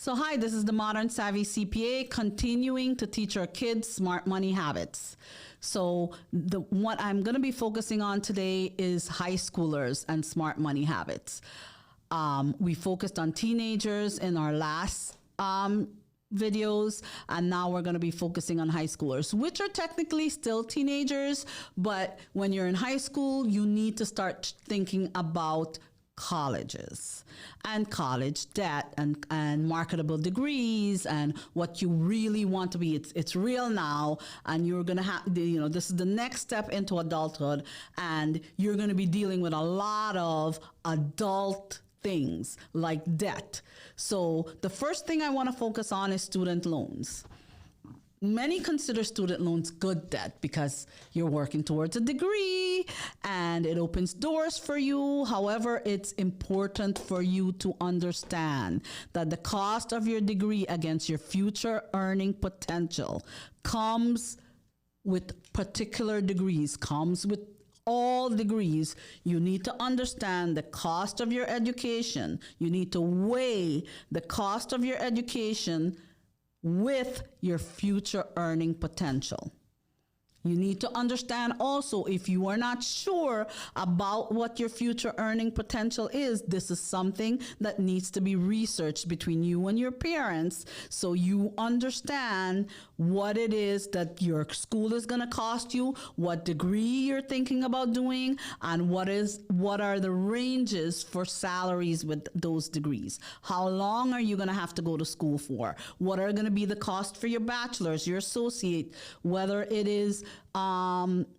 So hi, this is the Modern Savvy CPA, continuing to teach our kids smart money habits. So what I'm going to be focusing on today is high schoolers and smart money habits. We focused on teenagers in our last videos, and now we're going to be focusing on high schoolers, which are technically still teenagers, but when you're in high school, you need to start thinking about colleges and college debt and marketable degrees and what you really want to be. It's real now, and you're going to have, this is the next step into adulthood, and you're going to be dealing with a lot of adult things like debt. So the first thing I want to focus on is student loans. Many consider student loans good debt because you're working towards a degree and it opens doors for you. However, it's important for you to understand that the cost of your degree against your future earning potential comes with particular degrees, comes with all degrees. You need to understand the cost of your education. You need to weigh the cost of your education with your future earning potential. You need to understand also, if you are not sure about what your future earning potential is, this is something that needs to be researched between you and your parents so you understand what it is that your school is going to cost you, what degree you're thinking about doing, and what are the ranges for salaries with those degrees. How long are you going to have to go to school for? What are going to be the cost for your bachelor's, your associate, whether it is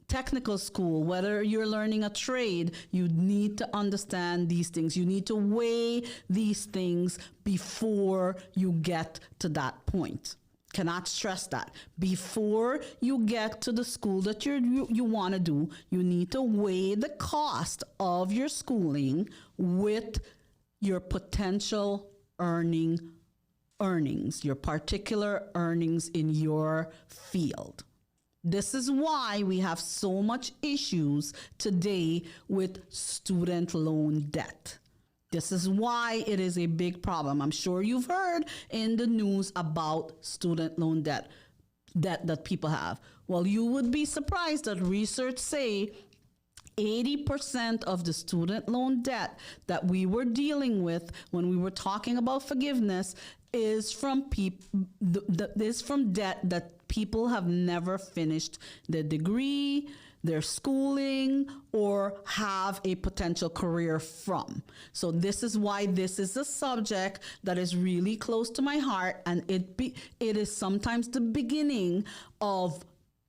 technical school, whether you're learning a trade. You need to understand these things. You need to weigh these things before you get to that point. Cannot stress that. Before you get to the school that you want to do, you need to weigh the cost of your schooling with your potential earnings, your particular earnings in your field. This is why we have so much issues today with student loan debt. This is why it is a big problem. I'm sure you've heard in the news about student loan debt that people have. Well, you would be surprised that research say 80% of the student loan debt that we were dealing with when we were talking about forgiveness is from debt that people have never finished their degree, their schooling, or have a potential career from. So this is why this is a subject that is really close to my heart, and it is sometimes the beginning of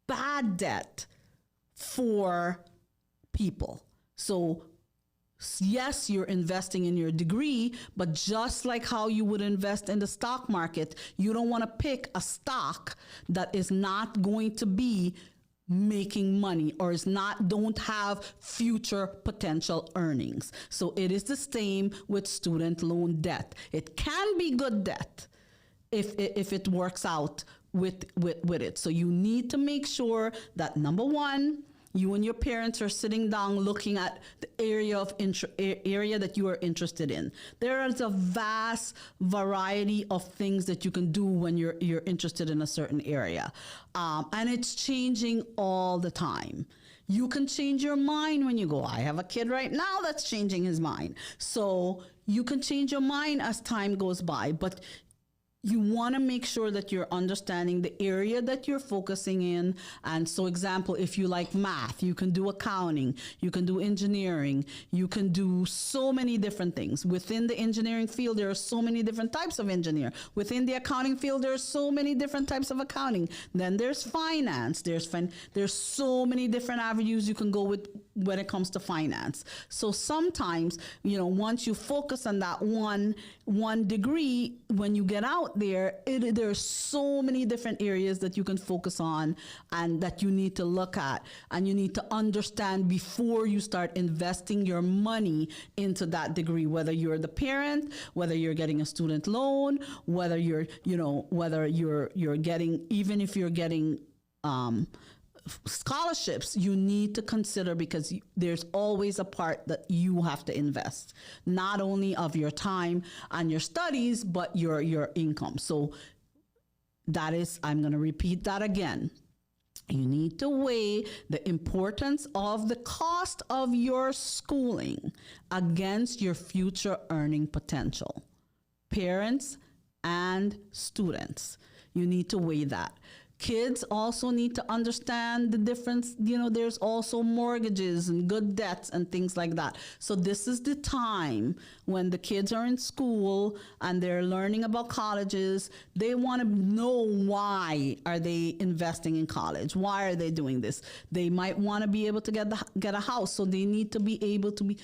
bad debt for people. So yes, you're investing in your degree, but just like how you would invest in the stock market, you don't want to pick a stock that is not going to be making money or don't have future potential earnings. So it is the same with student loan debt. It can be good debt if it works out with it. So you need to make sure that, number one, you and your parents are sitting down looking at the area that you are interested in. There is a vast variety of things that you can do when you're interested in a certain area. And it's changing all the time. You can change your mind when you go. I have a kid right now that's changing his mind. So you can change your mind as time goes by, but you want to make sure that you're understanding the area that you're focusing in. And so, example, if you like math, you can do accounting, you can do engineering, you can do so many different things. Within the engineering field, there are so many different types of engineer. Within the accounting field, there are so many different types of accounting. Then there's finance. There's so many different avenues you can go with when it comes to finance. So sometimes, once you focus on that one degree, when you get out there are so many different areas that you can focus on and that you need to look at, and you need to understand before you start investing your money into that degree, whether you're the parent, whether you're getting a student loan, whether you're getting, even if you're getting scholarships you need to consider, because there's always a part that you have to invest, not only of your time and your studies, but your income. So that is, I'm going to repeat that again. You need to weigh the importance of the cost of your schooling against your future earning potential. Parents and students, you need to weigh that. Kids also need to understand the difference. There's also mortgages and good debts and things like that. So this is the time when the kids are in school and they're learning about colleges. They want to know, why are they investing in college? Why are they doing this? They might want to be able to get a house. So they need to be able to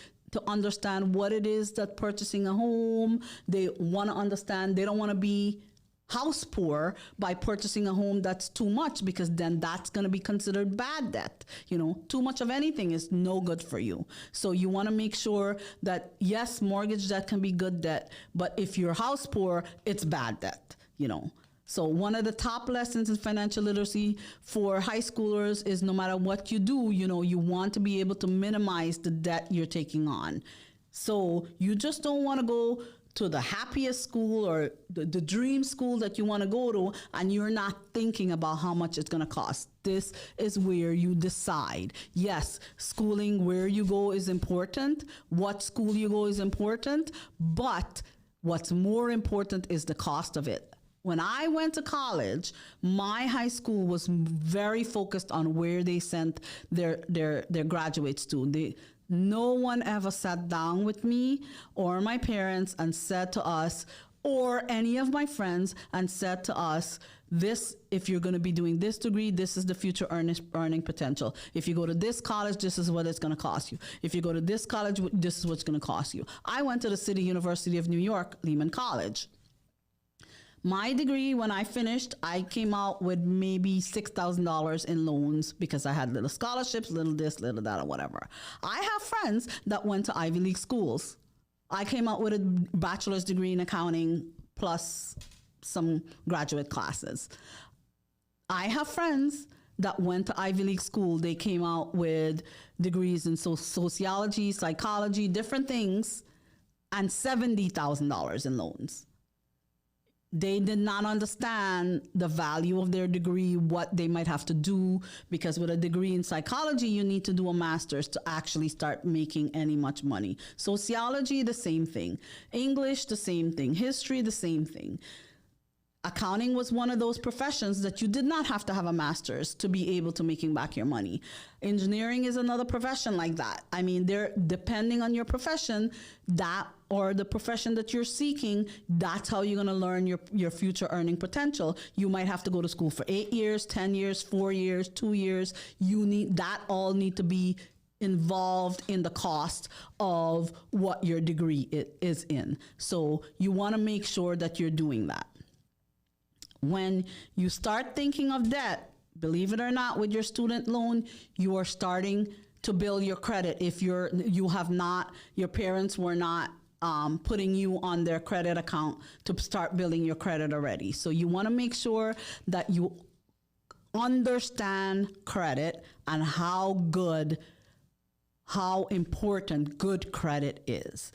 understand what it is that purchasing a home. They want to understand. They don't want to be house poor by purchasing a home that's too much, because then that's going to be considered bad debt. Too much of anything is no good for you. So you want to make sure that, yes, mortgage debt can be good debt, but if you're house poor, it's bad debt. So one of the top lessons in financial literacy for high schoolers is, no matter what you do, you want to be able to minimize the debt you're taking on. So you just don't want to go to the happiest school or the dream school that you want to go to, and you're not thinking about how much it's going to cost. This is where you decide. Yes, schooling, where you go is important. What school you go is important. But what's more important is the cost of it. When I went to college, my high school was very focused on where they sent their graduates to. No one ever sat down with me or my parents and said to us, or any of my friends, and said to us, this, if you're going to be doing this degree, this is the future earning potential. If you go to this college, this is what it's going to cost you. If you go to this college, this is what's going to cost you. I went to the City University of New York, Lehman College. My degree, when I finished, I came out with maybe $6,000 in loans, because I had little scholarships, little this, little that, or whatever. I have friends that went to Ivy League schools. I came out with a bachelor's degree in accounting plus some graduate classes. I have friends that went to Ivy League school. They came out with degrees in sociology, psychology, different things, and $70,000 in loans. They did not understand the value of their degree, what they might have to do, because with a degree in psychology, you need to do a master's to actually start making any much money. Sociology, the same thing. English, the same thing. History, the same thing. Accounting was one of those professions that you did not have to have a master's to be able to making back your money. Engineering is another profession like that. I mean, they're depending on your profession, that or the profession that you're seeking, that's how you're going to learn your future earning potential. You might have to go to school for 8 years, 10 years, 4 years, 2 years. All need to be involved in the cost of what your degree is in. So you want to make sure that you're doing that. When you start thinking of debt, believe it or not, with your student loan, you are starting to build your credit. If your parents were not putting you on their credit account to start building your credit already. So you want to make sure that you understand credit and how important good credit is.